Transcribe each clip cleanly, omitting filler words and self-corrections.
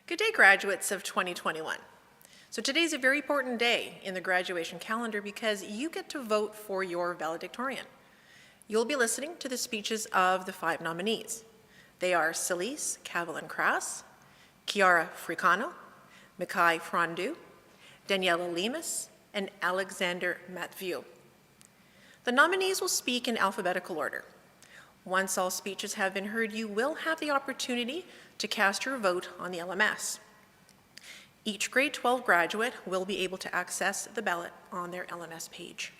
Good day, graduates of 2021. So today is a very important day in the graduation calendar because you get to vote for your valedictorian. You'll be listening to the speeches of the 5 nominees. They are Celise Cavalin-Crass, Chiara Fricano, Mikhail Frondu, Daniela Lemus, and Alexander Matvieu. The nominees will speak in alphabetical order. Once all speeches have been heard, you will have the opportunity to cast your vote on the LMS. Each grade 12 graduate will be able to access the ballot on their LMS page.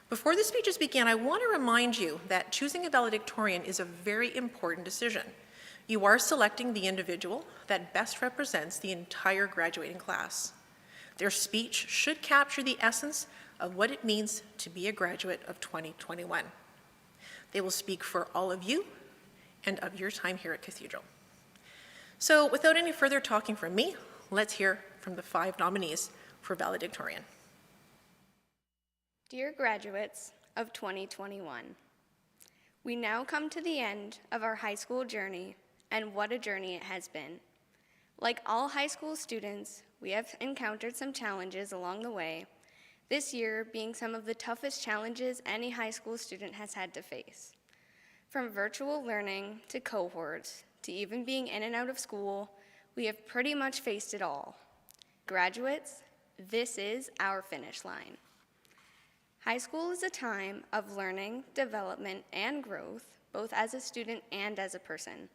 Before the speeches begin, I want to remind you that choosing a valedictorian is a very important decision. You are selecting the individual that best represents the entire graduating class. Their speech should capture the essence of what it means to be a graduate of 2021. They will speak for all of you and of your time here at Cathedral. So without any further talking from me, let's hear from the 5 nominees for valedictorian. Dear graduates of 2021, we now come to the end of our high school journey, and what a journey it has been. Like all high school students, we have encountered some challenges along the way, this year being some of the toughest challenges any high school student has had to face. From virtual learning to cohorts, to even being in and out of school, we have pretty much faced it all. Graduates, this is our finish line. High school is a time of learning, development, and growth, both as a student and as a person.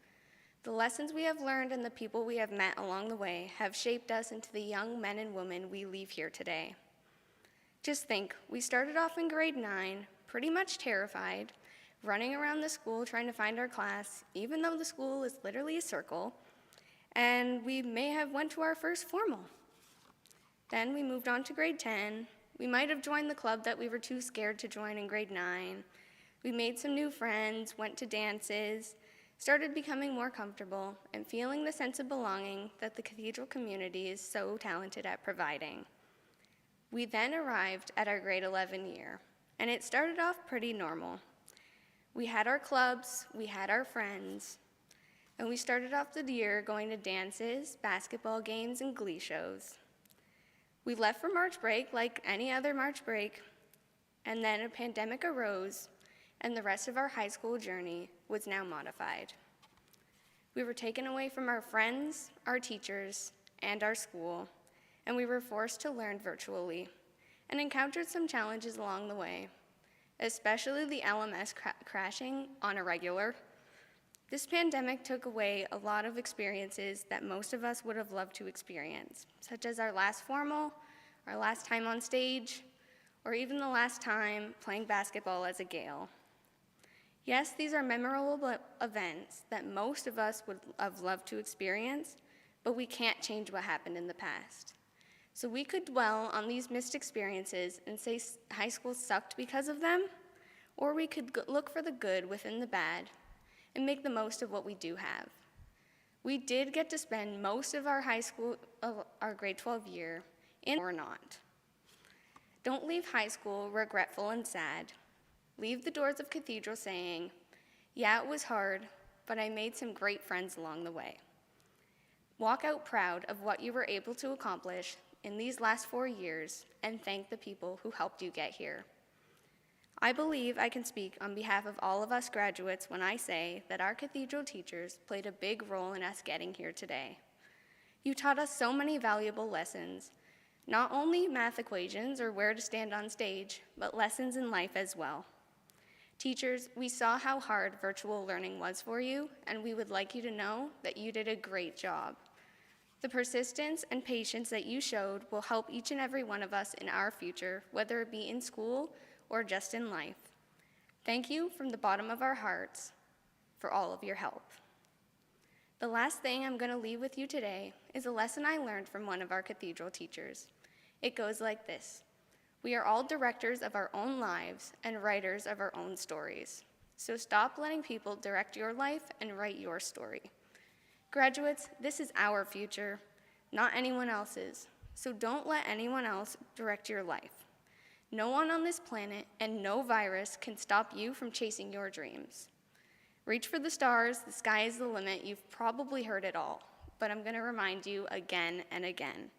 The lessons we have learned and the people we have met along the way have shaped us into the young men and women we leave here today. Just think, we started off in grade 9, pretty much terrified, running around the school trying to find our class, even though the school is literally a circle, and we may have went to our first formal. Then we moved on to grade 10. We might have joined the club that we were too scared to join in grade 9. We made some new friends, went to dances, started becoming more comfortable, and feeling the sense of belonging that the Cathedral community is so talented at providing. We then arrived at our grade 11 year, and it started off pretty normal. We had our clubs, we had our friends, and we started off the year going to dances, basketball games, and glee shows. We left for March break like any other March break, and then a pandemic arose, and the rest of our high school journey was now modified. We were taken away from our friends, our teachers, and our school, and we were forced to learn virtually and encountered some challenges along the way, especially the LMS crashing on a regular. This pandemic took away a lot of experiences that most of us would have loved to experience, such as our last formal, our last time on stage, or even the last time playing basketball as a Gale. Yes, these are memorable events that most of us would have loved to experience, but we can't change what happened in the past. So we could dwell on these missed experiences and say high school sucked because of them, or we could look for the good within the bad and make the most of what we do have. We did get to spend most of our high school, our grade 12 year, in or not. Don't leave high school regretful and sad. Leave the doors of Cathedral saying, yeah, it was hard, but I made some great friends along the way. Walk out proud of what you were able to accomplish in these last 4 years and thank the people who helped you get here. I believe I can speak on behalf of all of us graduates when I say that our Cathedral teachers played a big role in us getting here today. You taught us so many valuable lessons, not only math equations or where to stand on stage, but lessons in life as well. Teachers, we saw how hard virtual learning was for you, and we would like you to know that you did a great job. The persistence and patience that you showed will help each and every one of us in our future, whether it be in school or just in life. Thank you from the bottom of our hearts for all of your help. The last thing I'm going to leave with you today is a lesson I learned from one of our Cathedral teachers. It goes like this: we are all directors of our own lives and writers of our own stories. So stop letting people direct your life and write your story. Graduates, this is our future, not anyone else's. So don't let anyone else direct your life. No one on this planet and no virus can stop you from chasing your dreams. Reach for the stars, the sky is the limit, you've probably heard it all. but I'm going to remind you again and again.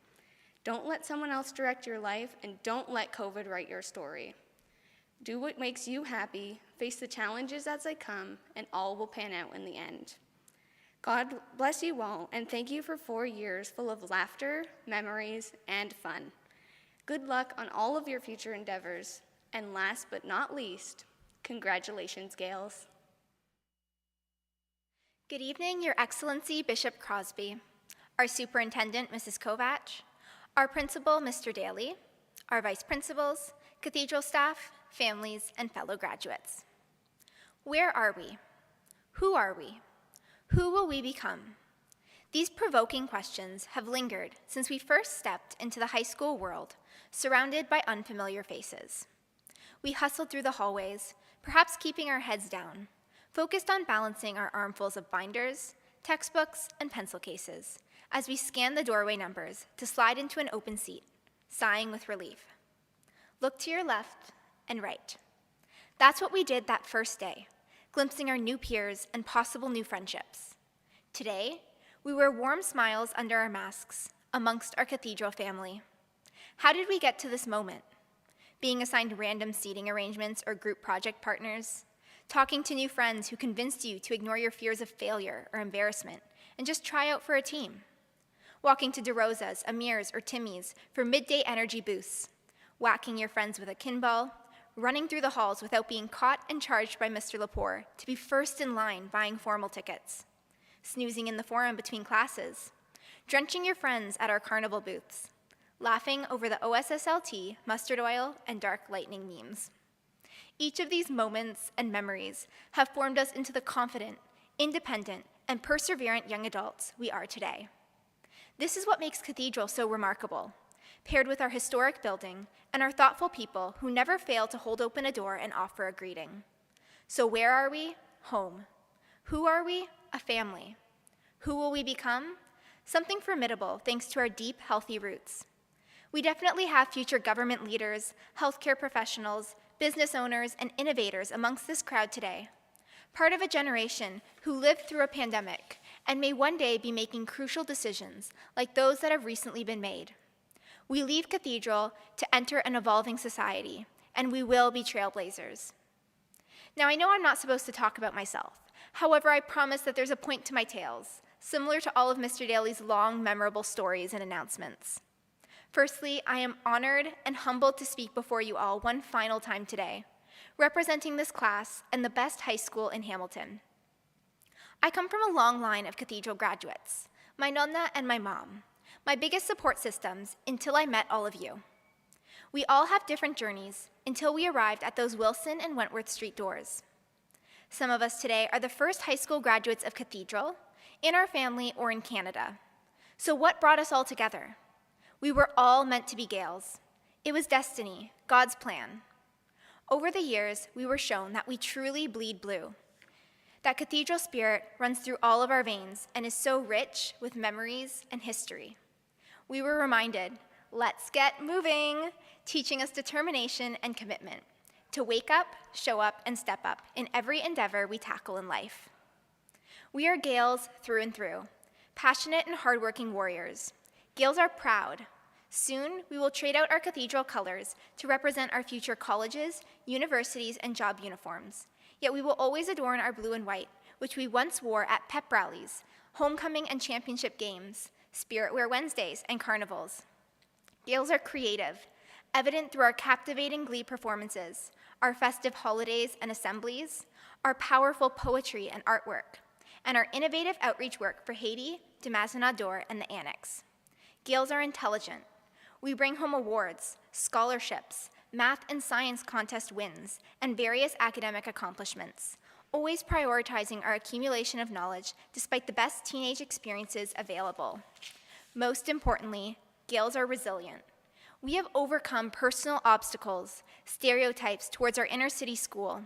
Don't let someone else direct your life, and don't let COVID write your story. Do what makes you happy, face the challenges as they come, and all will pan out in the end. God bless you all, and thank you for 4 years full of laughter, memories, and fun. Good luck on all of your future endeavors, and last but not least, congratulations, Gales. Good evening, Your Excellency Bishop Crosby, our Superintendent, Mrs. Kovach, our Principal, Mr. Daly, our Vice Principals, Cathedral staff, families, and fellow graduates. Where are we? Who are we? Who will we become? These provoking questions have lingered since we first stepped into the high school world, surrounded by unfamiliar faces. We hustled through the hallways, perhaps keeping our heads down, focused on balancing our armfuls of binders, textbooks, and pencil cases as we scanned the doorway numbers to slide into an open seat, sighing with relief. Look to your left and right. That's what we did that first day, glimpsing our new peers and possible new friendships. Today, we wear warm smiles under our masks amongst our Cathedral family. How did we get to this moment? Being assigned random seating arrangements or group project partners, talking to new friends who convinced you to ignore your fears of failure or embarrassment and just try out for a team, walking to DeRosa's, Amir's, or Timmy's for midday energy boosts, whacking your friends with a kinball, running through the halls without being caught and charged by Mr. Lepore to be first in line buying formal tickets, snoozing in the forum between classes, drenching your friends at our carnival booths, laughing over the OSSLT, mustard oil, and dark lightning memes. Each of these moments and memories have formed us into the confident, independent, and perseverant young adults we are today. This is what makes Cathedral so remarkable, paired with our historic building and our thoughtful people who never fail to hold open a door and offer a greeting. So where are we? Home. Who are we? A family. Who will we become? Something formidable thanks to our deep, healthy roots. We definitely have future government leaders, healthcare professionals, business owners, and innovators amongst this crowd today, part of a generation who lived through a pandemic and may one day be making crucial decisions like those that have recently been made. We leave Cathedral to enter an evolving society, and we will be trailblazers. Now, I know I'm not supposed to talk about myself. However, I promise that there's a point to my tales, similar to all of Mr. Daly's long, memorable stories and announcements. Firstly, I am honored and humbled to speak before you all one final time today, representing this class and the best high school in Hamilton. I come from a long line of Cathedral graduates, my nonna and my mom, my biggest support systems until I met all of you. We all have different journeys until we arrived at those Wilson and Wentworth Street doors. Some of us today are the first high school graduates of Cathedral, in our family, or in Canada. So what brought us all together? We were all meant to be Gales. It was destiny, God's plan. Over the years, we were shown that we truly bleed blue, that Cathedral spirit runs through all of our veins and is so rich with memories and history. We were reminded, let's get moving, teaching us determination and commitment to wake up, show up, and step up in every endeavor we tackle in life. We are Gales through and through, passionate and hardworking warriors. Gales are proud. Soon, we will trade out our Cathedral colors to represent our future colleges, universities, and job uniforms. Yet we will always adorn our blue and white, which we once wore at pep rallies, homecoming and championship games, Spirit Wear Wednesdays, and carnivals. Gales are creative, evident through our captivating glee performances, our festive holidays and assemblies, our powerful poetry and artwork, and our innovative outreach work for Haiti, Demazenador, and the Annex. Gales are intelligent. We bring home awards, scholarships, math and science contest wins, and various academic accomplishments, always prioritizing our accumulation of knowledge despite the best teenage experiences available. Most importantly, Gales are resilient. We have overcome personal obstacles, stereotypes towards our inner city school,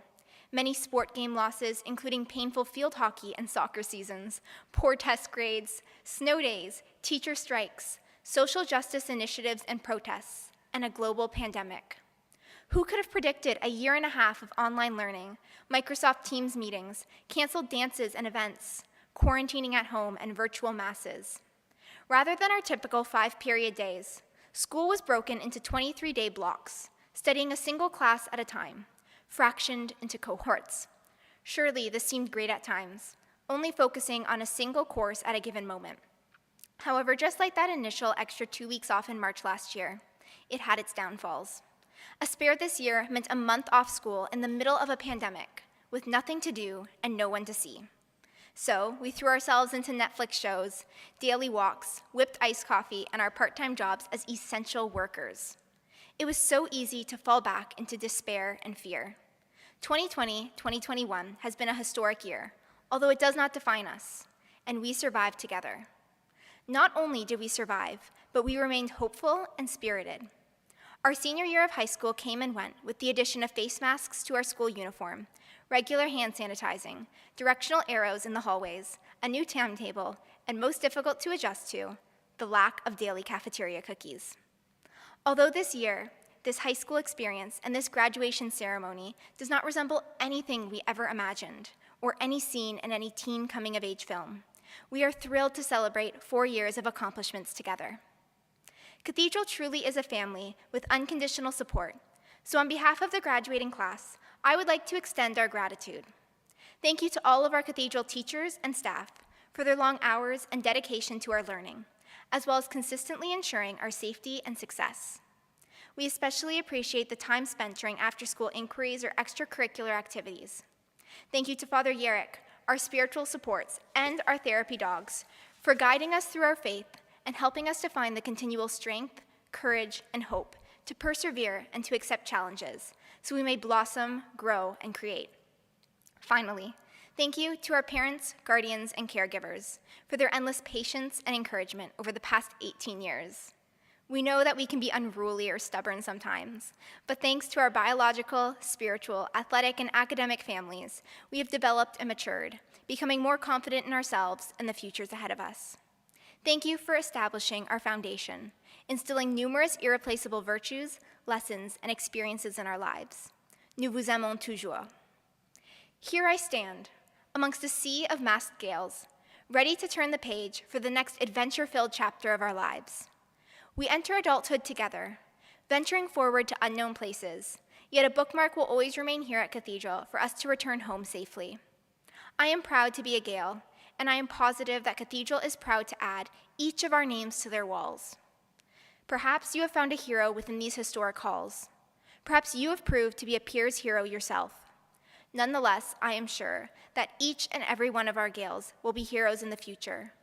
many sport game losses, including painful field hockey and soccer seasons, poor test grades, snow days, teacher strikes, social justice initiatives and protests, and a global pandemic. Who could have predicted a year and a half of online learning, Microsoft Teams meetings, canceled dances and events, quarantining at home, and virtual masses. Rather than our typical 5-period days, school was broken into 23-day blocks, studying a single class at a time, fractioned into cohorts. Surely this seemed great at times, only focusing on a single course at a given moment. However, just like that initial extra 2 weeks off in March last year, it had its downfalls. A spare this year meant a month off school in the middle of a pandemic, with nothing to do and no one to see. So we threw ourselves into Netflix shows, daily walks, whipped iced coffee, and our part-time jobs as essential workers. It was so easy to fall back into despair and fear. 2020-2021 has been a historic year, although it does not define us, and we survived together. Not only did we survive, but we remained hopeful and spirited. Our senior year of high school came and went with the addition of face masks to our school uniform, regular hand sanitizing, directional arrows in the hallways, a new timetable, and most difficult to adjust to, the lack of daily cafeteria cookies. Although this year, this high school experience and this graduation ceremony does not resemble anything we ever imagined, or any scene in any teen coming-of-age film, we are thrilled to celebrate 4 years of accomplishments together. Cathedral truly is a family with unconditional support, so on behalf of the graduating class, I would like to extend our gratitude. Thank you to all of our Cathedral teachers and staff for their long hours and dedication to our learning, as well as consistently ensuring our safety and success. We especially appreciate the time spent during after-school inquiries or extracurricular activities. Thank you to Father Yerrick, our spiritual supports, and our therapy dogs for guiding us through our faith and helping us to find the continual strength, courage, and hope to persevere and to accept challenges so we may blossom, grow, and create. Finally, thank you to our parents, guardians, and caregivers for their endless patience and encouragement over the past 18 years. We know that we can be unruly or stubborn sometimes, but thanks to our biological, spiritual, athletic, and academic families, we have developed and matured, becoming more confident in ourselves and the futures ahead of us. Thank you for establishing our foundation, instilling numerous irreplaceable virtues, lessons, and experiences in our lives. Nous vous aimons toujours. Here I stand, amongst a sea of masked gales, ready to turn the page for the next adventure-filled chapter of our lives. We enter adulthood together, venturing forward to unknown places, yet a bookmark will always remain here at Cathedral for us to return home safely. I am proud to be a Gale, and I am positive that Cathedral is proud to add each of our names to their walls. Perhaps you have found a hero within these historic halls. Perhaps you have proved to be a peer's hero yourself. Nonetheless, I am sure that each and every one of our Gales will be heroes in the future,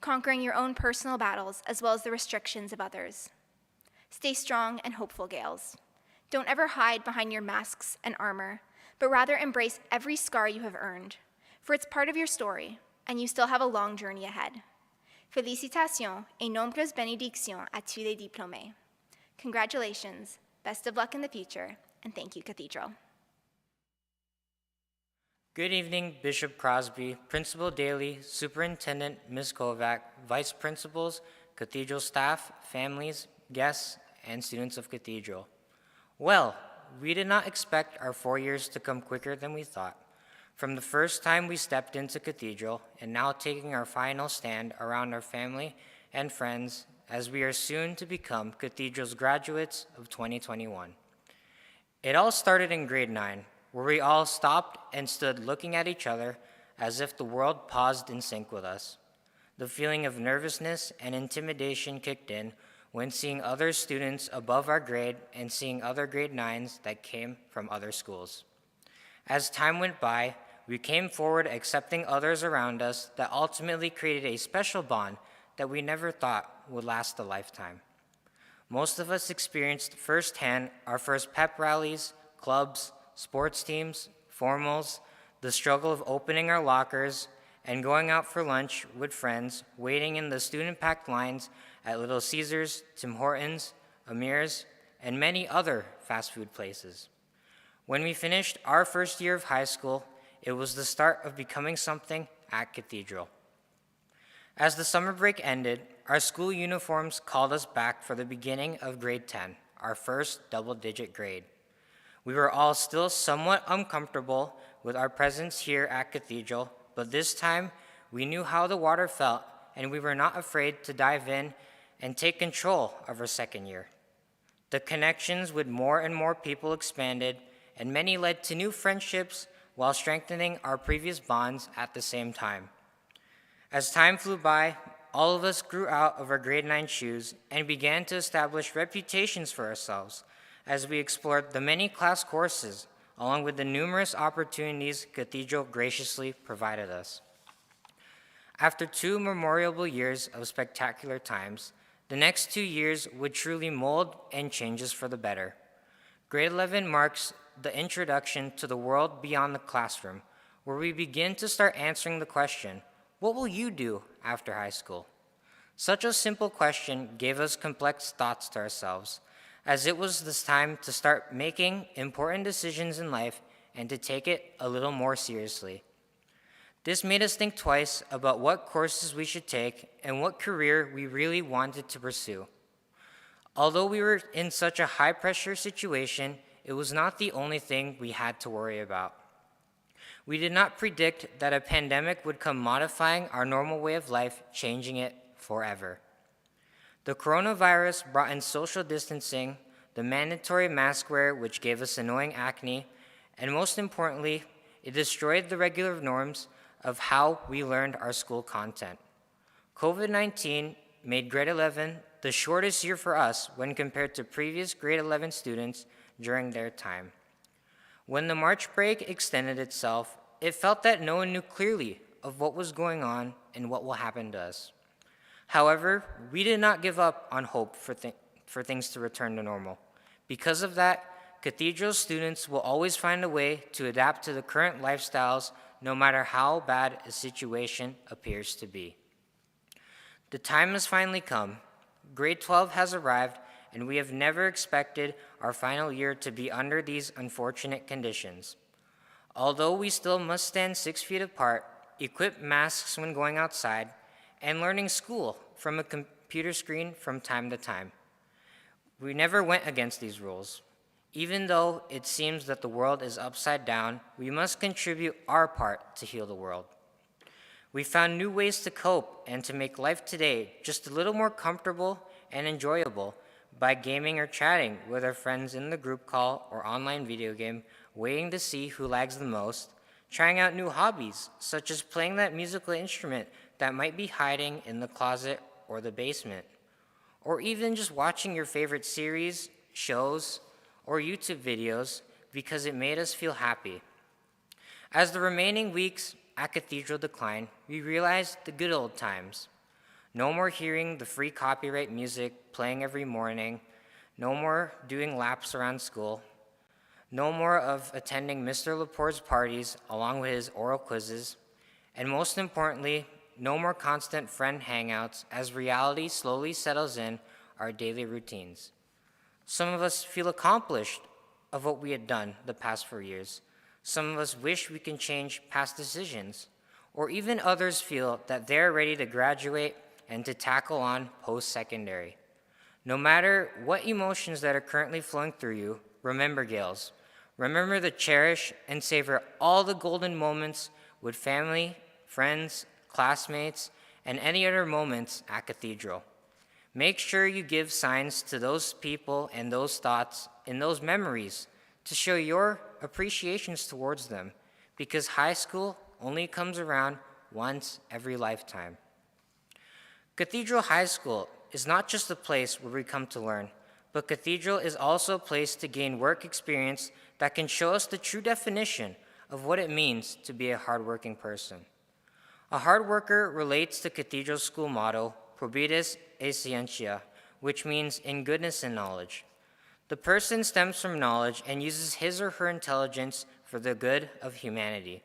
conquering your own personal battles as well as the restrictions of others. Stay strong and hopeful, Gales. Don't ever hide behind your masks and armor, but rather embrace every scar you have earned, for it's part of your story, and you still have a long journey ahead. Félicitations et nombreuses bénédictions à tous les diplômés. Congratulations, best of luck in the future, and thank you, Cathedral. Good evening, Bishop Crosby, Principal Daly, Superintendent Ms. Kovac, Vice Principals, Cathedral staff, families, guests, and students of Cathedral. Well, we did not expect our 4 years to come quicker than we thought. From the first time we stepped into Cathedral and now taking our final stand around our family and friends as we are soon to become Cathedral's graduates of 2021. It all started in grade 9, where we all stopped and stood looking at each other as if the world paused in sync with us. The feeling of nervousness and intimidation kicked in when seeing other students above our grade and seeing other grade 9s that came from other schools. As time went by, we came forward accepting others around us that ultimately created a special bond that we never thought would last a lifetime. Most of us experienced firsthand our first pep rallies, clubs, sports teams, formals, the struggle of opening our lockers, and going out for lunch with friends, waiting in the student-packed lines at Little Caesars, Tim Hortons, Amir's, and many other fast food places. When we finished our first year of high school, it was the start of becoming something at Cathedral. As the summer break ended, our school uniforms called us back for the beginning of grade 10, our first double-digit grade. We were all still somewhat uncomfortable with our presence here at Cathedral, but this time we knew how the water felt, and we were not afraid to dive in and take control of our second year. The connections with more and more people expanded, and many led to new friendships while strengthening our previous bonds at the same time. As time flew by, all of us grew out of our grade 9 shoes and began to establish reputations for ourselves as we explored the many class courses, along with the numerous opportunities Cathedral graciously provided us. After 2 memorable years of spectacular times, the next 2 years would truly mold and change us for the better. Grade 11 marks the introduction to the world beyond the classroom, where we begin to start answering the question, what will you do after high school? Such a simple question gave us complex thoughts to ourselves, as it was this time to start making important decisions in life and to take it a little more seriously. This made us think twice about what courses we should take and what career we really wanted to pursue. Although we were in such a high-pressure situation, it was not the only thing we had to worry about. We did not predict that a pandemic would come modifying our normal way of life, changing it forever. The coronavirus brought in social distancing, the mandatory mask wear, which gave us annoying acne, and most importantly, it destroyed the regular norms of how we learned our school content. COVID-19 made grade 11 the shortest year for us when compared to previous grade 11 students during their time. When the March break extended itself, it felt that no one knew clearly of what was going on and what will happen to us. However, we did not give up on hope for things to return to normal. Because of that, Cathedral students will always find a way to adapt to the current lifestyles, no matter how bad a situation appears to be. The time has finally come. Grade 12 has arrived, and we have never expected our final year to be under these unfortunate conditions. Although we still must stand 6 feet apart, equip masks when going outside, and learning school from a computer screen from time to time. We never went against these rules. Even though it seems that the world is upside down, we must contribute our part to heal the world. We found new ways to cope and to make life today just a little more comfortable and enjoyable by gaming or chatting with our friends in the group call or online video game, waiting to see who lags the most, trying out new hobbies, such as playing that musical instrument that might be hiding in the closet or the basement, or even just watching your favorite series, shows, or YouTube videos because it made us feel happy. As the remaining weeks at Cathedral declined, we realized the good old times. No more hearing the free copyright music playing every morning, no more doing laps around school, no more of attending Mr. Laporte's parties along with his oral quizzes, and most importantly, no more constant friend hangouts as reality slowly settles in our daily routines. Some of us feel accomplished of what we had done the past 4 years. Some of us wish we can change past decisions, or even others feel that they're ready to graduate and to tackle on post-secondary. No matter what emotions that are currently flowing through you, remember, Gales. Remember to cherish and savor all the golden moments with family, friends, classmates, and any other moments at Cathedral. Make sure you give signs to those people and those thoughts and those memories to show your appreciations towards them, because high school only comes around once every lifetime. Cathedral High School is not just a place where we come to learn, but Cathedral is also a place to gain work experience that can show us the true definition of what it means to be a hardworking person. A hard worker relates to Cathedral's school motto, Probitus e Scientia, which means in goodness and knowledge. The person stems from knowledge and uses his or her intelligence for the good of humanity.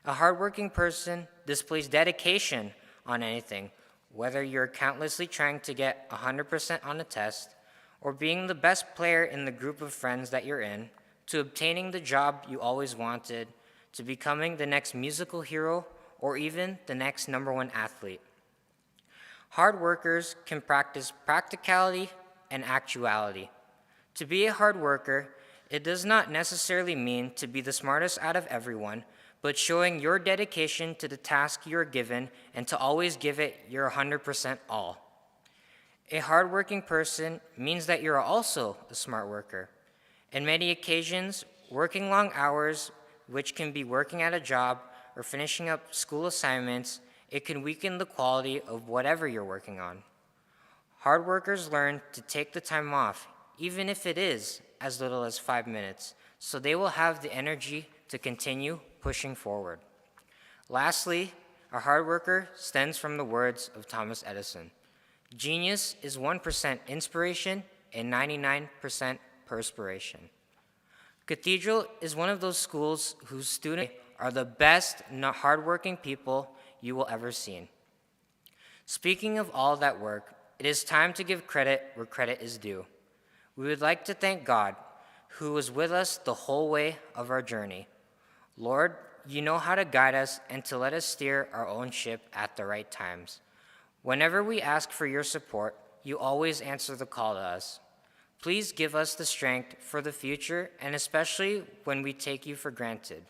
A hardworking person displays dedication on anything, whether you're countlessly trying to get 100% on a test, or being the best player in the group of friends that you're in, to obtaining the job you always wanted, to becoming the next musical hero, or even the next #1 athlete. Hard workers can practice practicality and actuality. To be a hard worker, it does not necessarily mean to be the smartest out of everyone, but showing your dedication to the task you are given and to always give it your 100% all. A hardworking person means that you're also a smart worker. In many occasions, working long hours, which can be working at a job or finishing up school assignments, it can weaken the quality of whatever you're working on. Hard workers learn to take the time off, even if it is as little as 5 minutes, so they will have the energy to continue pushing forward. Lastly, a hard worker stems from the words of Thomas Edison. Genius is 1% inspiration and 99% perspiration. Cathedral is one of those schools whose students are the best, hardworking people you will ever see. Speaking of all that work, it is time to give credit where credit is due. We would like to thank God, who was with us the whole way of our journey. Lord, you know how to guide us and to let us steer our own ship at the right times. Whenever we ask for your support, you always answer the call to us. Please give us the strength for the future, and especially when we take you for granted.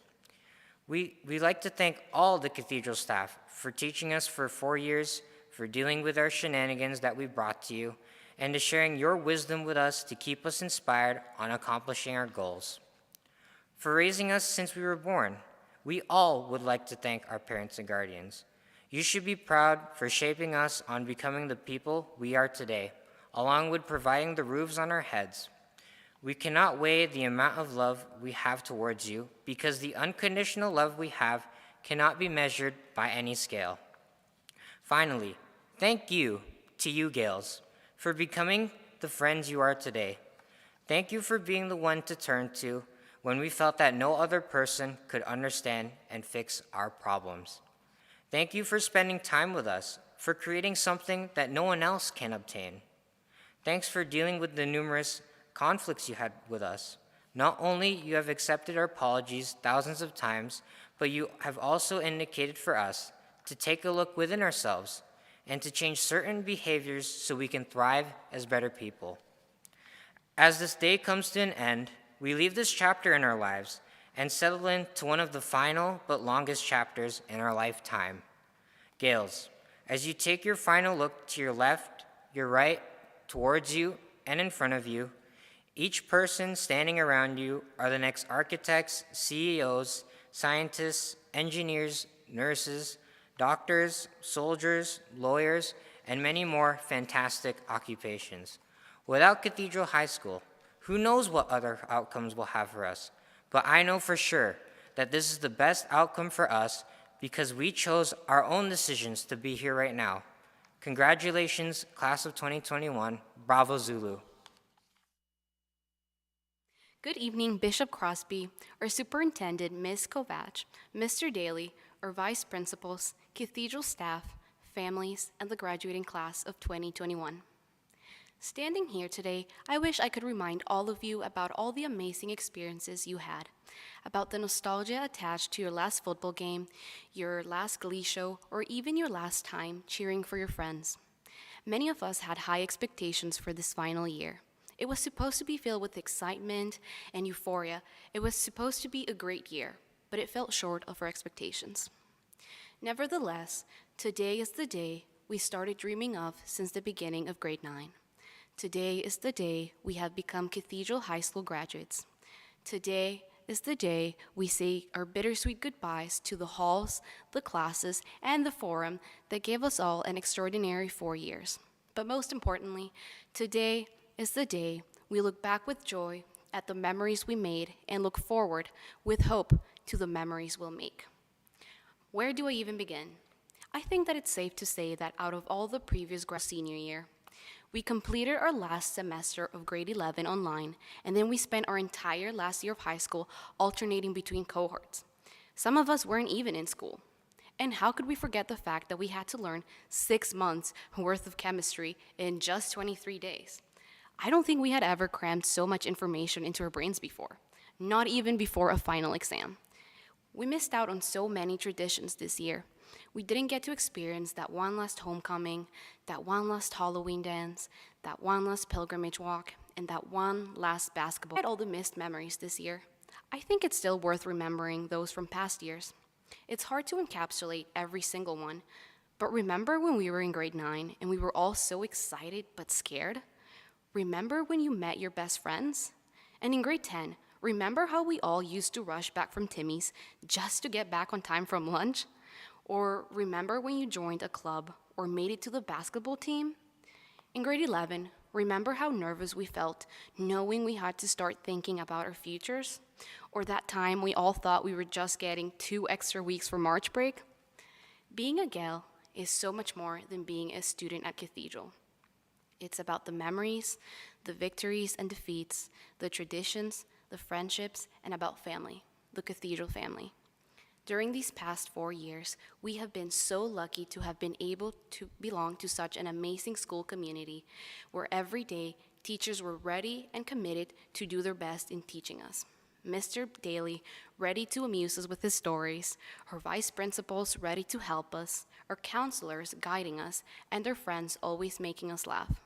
We'd like to thank all the Cathedral staff for teaching us for 4 years, for dealing with our shenanigans that we brought to you, and to sharing your wisdom with us to keep us inspired on accomplishing our goals. For raising us since we were born, we all would like to thank our parents and guardians. You should be proud for shaping us on becoming the people we are today, along with providing the roofs on our heads. We cannot weigh the amount of love we have towards you because the unconditional love we have cannot be measured by any scale. Finally, thank you to you, Gales, for becoming the friends you are today. Thank you for being the one to turn to when we felt that no other person could understand and fix our problems. Thank you for spending time with us, for creating something that no one else can obtain. Thanks for dealing with the numerous conflicts you had with us. Not only you have accepted our apologies thousands of times, but you have also indicated for us to take a look within ourselves and to change certain behaviors so we can thrive as better people. As this day comes to an end, we leave this chapter in our lives and settle into one of the final but longest chapters in our lifetime. Gales, as you take your final look to your left, your right, towards you, and in front of you, each person standing around you are the next architects, CEOs, scientists, engineers, nurses, doctors, soldiers, lawyers, and many more fantastic occupations. Without Cathedral High School, who knows what other outcomes we'll have for us? But I know for sure that this is the best outcome for us because we chose our own decisions to be here right now. Congratulations, class of 2021. Bravo, Zulu. Good evening, Bishop Crosby, our Superintendent, Ms. Kovach, Mr. Daly, our Vice Principals, Cathedral staff, families, and the graduating class of 2021. Standing here today, I wish I could remind all of you about all the amazing experiences you had, about the nostalgia attached to your last football game, your last glee show, or even your last time cheering for your friends. Many of us had high expectations for this final year. It was supposed to be filled with excitement and euphoria. It was supposed to be a great year, but it fell short of our expectations. Nevertheless, today is the day we started dreaming of since the beginning of grade 9. Today is the day we have become Cathedral High School graduates. Today is the day we say our bittersweet goodbyes to the halls, the classes, and the forum that gave us all an extraordinary 4 years. But most importantly, today is the day we look back with joy at the memories we made and look forward with hope to the memories we'll make. Where do I even begin? I think that it's safe to say that out of all the previous senior year, we completed our last semester of grade 11 online, and then we spent our entire last year of high school alternating between cohorts. Some of us weren't even in school. And how could we forget the fact that we had to learn 6 months worth of chemistry in just 23 days? I don't think we had ever crammed so much information into our brains before, not even before a final exam. We missed out on so many traditions this year. We didn't get to experience that one last homecoming, that one last Halloween dance, that one last pilgrimage walk, and that one last basketball. I had all the missed memories this year. I think it's still worth remembering those from past years. It's hard to encapsulate every single one, but remember when we were in grade 9 and we were all so excited but scared? Remember when you met your best friends? And in grade 10, remember how we all used to rush back from Timmy's just to get back on time from lunch? Or remember when you joined a club or made it to the basketball team? In grade 11, remember how nervous we felt knowing we had to start thinking about our futures? Or that time we all thought we were just getting 2 extra weeks for March break? Being a gal is so much more than being a student at Cathedral. It's about the memories, the victories and defeats, the traditions, the friendships, and about family, the Cathedral family. During these past 4 years, we have been so lucky to have been able to belong to such an amazing school community where every day teachers were ready and committed to do their best in teaching us. Mr. Daly, ready to amuse us with his stories, our vice principals ready to help us, our counselors guiding us, and our friends always making us laugh.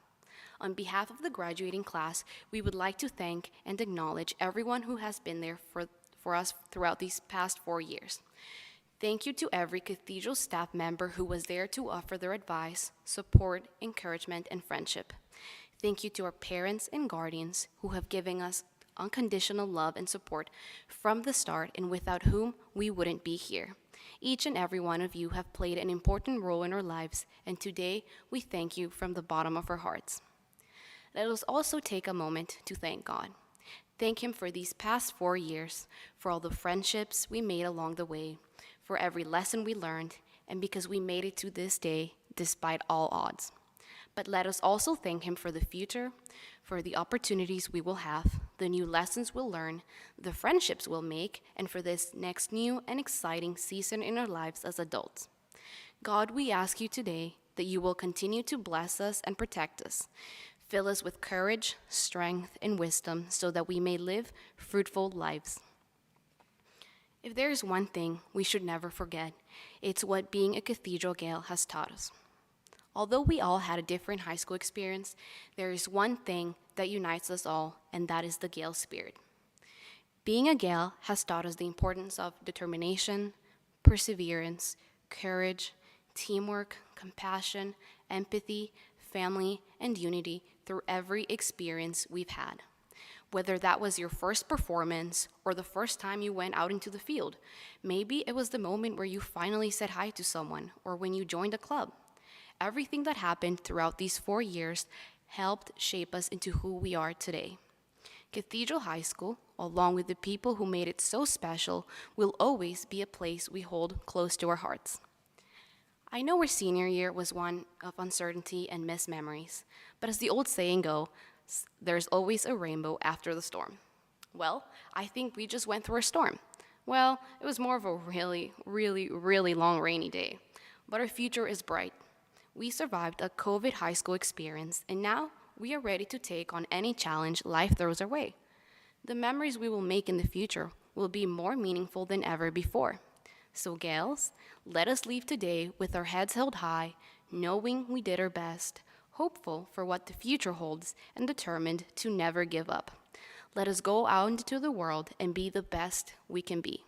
On behalf of the graduating class, we would like to thank and acknowledge everyone who has been there for us throughout these past 4 years. Thank you to every Cathedral staff member who was there to offer their advice, support, encouragement, and friendship. Thank you to our parents and guardians who have given us unconditional love and support from the start and without whom we wouldn't be here. Each and every one of you have played an important role in our lives, and today we thank you from the bottom of our hearts. Let us also take a moment to thank God. Thank Him for these past 4 years, for all the friendships we made along the way, for every lesson we learned, and because we made it to this day despite all odds. But let us also thank Him for the future, for the opportunities we will have, the new lessons we'll learn, the friendships we'll make, and for this next new and exciting season in our lives as adults. God, we ask you today that you will continue to bless us and protect us. Fill us with courage, strength, and wisdom so that we may live fruitful lives. If there is one thing we should never forget, it's what being a Cathedral gal has taught us. Although we all had a different high school experience, there is one thing that unites us all, and that is the gal spirit. Being a gal has taught us the importance of determination, perseverance, courage, teamwork, compassion, empathy, family, and unity through every experience we've had. Whether that was your first performance or the first time you went out into the field, maybe it was the moment where you finally said hi to someone or when you joined a club. Everything that happened throughout these 4 years helped shape us into who we are today. Cathedral High School, along with the people who made it so special, will always be a place we hold close to our hearts. I know our senior year was one of uncertainty and missed memories, but as the old saying goes, there's always a rainbow after the storm. Well, I think we just went through a storm. Well, it was more of a really long rainy day, but our future is bright. We survived a COVID high school experience, and now we are ready to take on any challenge life throws our way. The memories we will make in the future will be more meaningful than ever before. So gals, let us leave today with our heads held high, knowing we did our best, hopeful for what the future holds, and determined to never give up. Let us go out into the world and be the best we can be.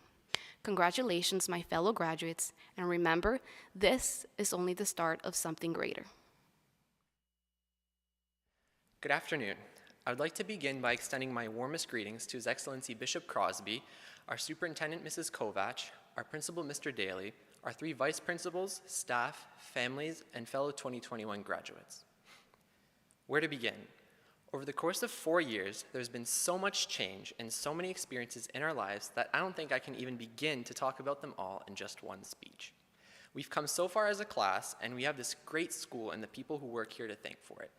Congratulations, my fellow graduates, and remember, this is only the start of something greater. Good afternoon. I would like to begin by extending my warmest greetings to His Excellency Bishop Crosby, our Superintendent Mrs. Kovach, our Principal Mr. Daly, our 3 Vice Principals, staff, families, and fellow 2021 graduates. Where to begin? Over the course of 4 years, there's been so much change and so many experiences in our lives that I don't think I can even begin to talk about them all in just one speech. We've come so far as a class, and we have this great school and the people who work here to thank for it.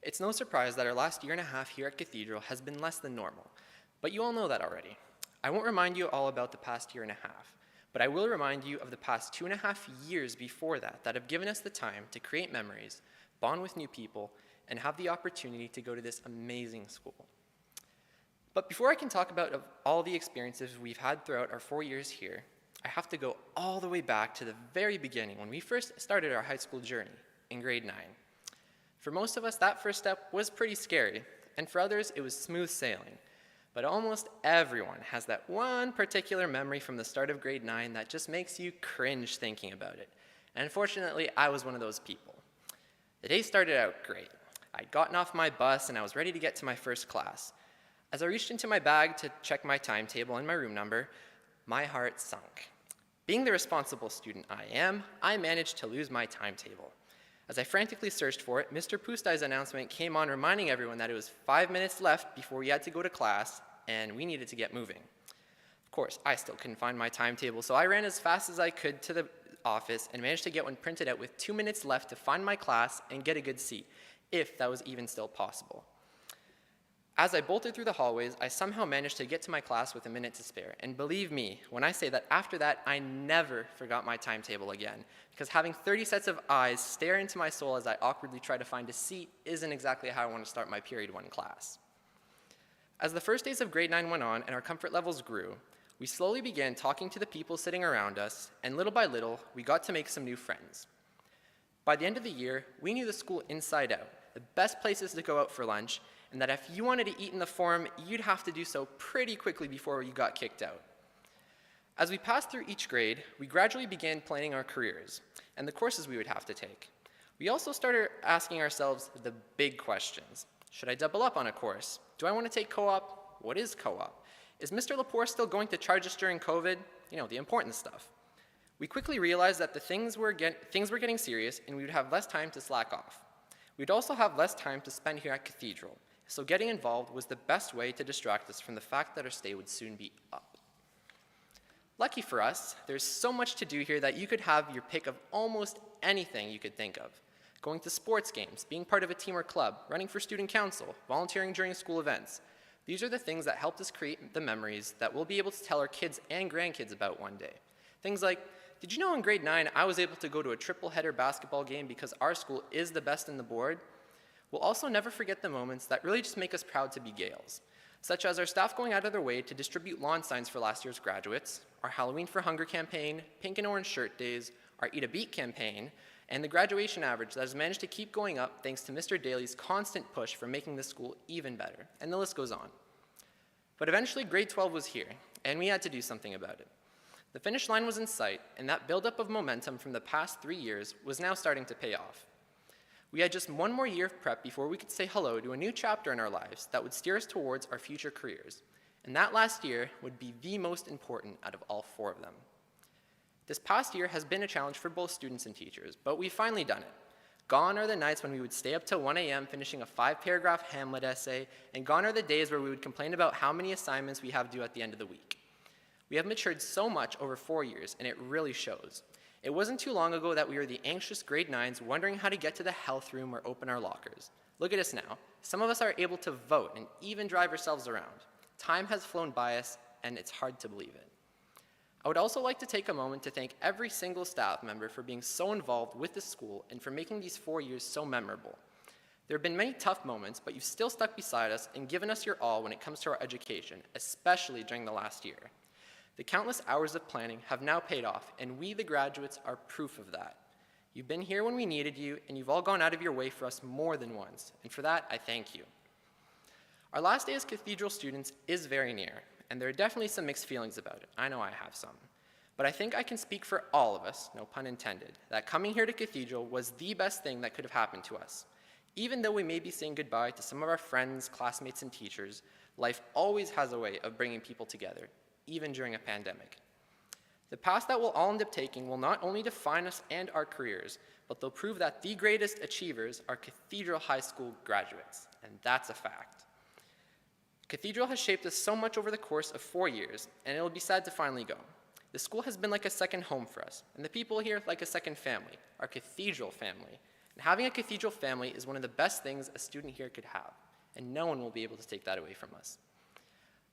It's no surprise that our last year and a half here at Cathedral has been less than normal, but you all know that already. I won't remind you all about the past year and a half, but I will remind you of the past 2.5 years before that have given us the time to create memories, bond with new people, and have the opportunity to go to this amazing school. But before I can talk about all the experiences we've had throughout our 4 years here, I have to go all the way back to the very beginning when we first started our high school journey in grade 9. For most of us, that first step was pretty scary, and for others, it was smooth sailing. But almost everyone has that one particular memory from the start of grade 9 that just makes you cringe thinking about it. And unfortunately, I was one of those people. The day started out great. I'd gotten off my bus and I was ready to get to my first class. As I reached into my bag to check my timetable and my room number, my heart sunk. Being the responsible student I am, I managed to lose my timetable. As I frantically searched for it, Mr. Pustai's announcement came on reminding everyone that it was 5 minutes left before we had to go to class and we needed to get moving. Of course, I still couldn't find my timetable, so I ran as fast as I could to the office and managed to get one printed out with 2 minutes left to find my class and get a good seat, if that was even still possible. As I bolted through the hallways, I somehow managed to get to my class with a minute to spare. And believe me, when I say that after that, I never forgot my timetable again, because having 30 sets of eyes stare into my soul as I awkwardly try to find a seat isn't exactly how I want to start my period 1 class. As the first days of grade 9 went on and our comfort levels grew, we slowly began talking to the people sitting around us, and little by little, we got to make some new friends. By the end of the year, we knew the school inside out, the best places to go out for lunch, and that if you wanted to eat in the forum, you'd have to do so pretty quickly before you got kicked out. As we passed through each grade, we gradually began planning our careers and the courses we would have to take. We also started asking ourselves the big questions. Should I double up on a course? Do I want to take co-op? What is co-op? Is Mr. Lepore still going to charge us during COVID? You know, the important stuff. We quickly realized that things were getting serious and we would have less time to slack off. We'd also have less time to spend here at Cathedral, so getting involved was the best way to distract us from the fact that our stay would soon be up. Lucky for us, there's so much to do here that you could have your pick of almost anything you could think of. Going to sports games, being part of a team or club, running for student council, volunteering during school events. These are the things that helped us create the memories that we'll be able to tell our kids and grandkids about one day. Things like, did you know in grade 9 I was able to go to a triple-header basketball game because our school is the best in the board? We'll also never forget the moments that really just make us proud to be Gales, such as our staff going out of their way to distribute lawn signs for last year's graduates, our Halloween for Hunger campaign, Pink and Orange Shirt Days, our Eat a Beat campaign, and the graduation average that has managed to keep going up thanks to Mr. Daly's constant push for making this school even better, and the list goes on. But eventually grade 12 was here, and we had to do something about it. The finish line was in sight, and that buildup of momentum from the past 3 years was now starting to pay off. We had just one more year of prep before we could say hello to a new chapter in our lives that would steer us towards our future careers. And that last year would be the most important out of all 4 of them. This past year has been a challenge for both students and teachers, but we've finally done it. Gone are the nights when we would stay up till 1 a.m. finishing a 5-paragraph Hamlet essay, and gone are the days where we would complain about how many assignments we have due at the end of the week. We have matured so much over 4 years, and it really shows. It wasn't too long ago that we were the anxious grade 9s wondering how to get to the health room or open our lockers. Look at us now. Some of us are able to vote and even drive ourselves around. Time has flown by us, and it's hard to believe it. I would also like to take a moment to thank every single staff member for being so involved with the school and for making these 4 years so memorable. There have been many tough moments, but you've still stuck beside us and given us your all when it comes to our education, especially during the last year. The countless hours of planning have now paid off, and we, the graduates, are proof of that. You've been here when we needed you, and you've all gone out of your way for us more than once, and for that, I thank you. Our last day as Cathedral students is very near, and there are definitely some mixed feelings about it. I know I have some. But I think I can speak for all of us, no pun intended, that coming here to Cathedral was the best thing that could have happened to us. Even though we may be saying goodbye to some of our friends, classmates, and teachers, life always has a way of bringing people together, even during a pandemic. The path that we'll all end up taking will not only define us and our careers, but they'll prove that the greatest achievers are Cathedral High School graduates, and that's a fact. Cathedral has shaped us so much over the course of 4 years, and it'll be sad to finally go. The school has been like a second home for us, and the people here like a second family, our Cathedral family. And having a Cathedral family is one of the best things a student here could have, and no one will be able to take that away from us.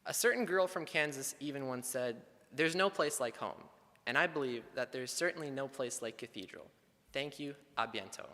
A certain girl from Kansas even once said, "There's no place like home," and I believe that there's certainly no place like Cathedral. Thank you, a bientôt.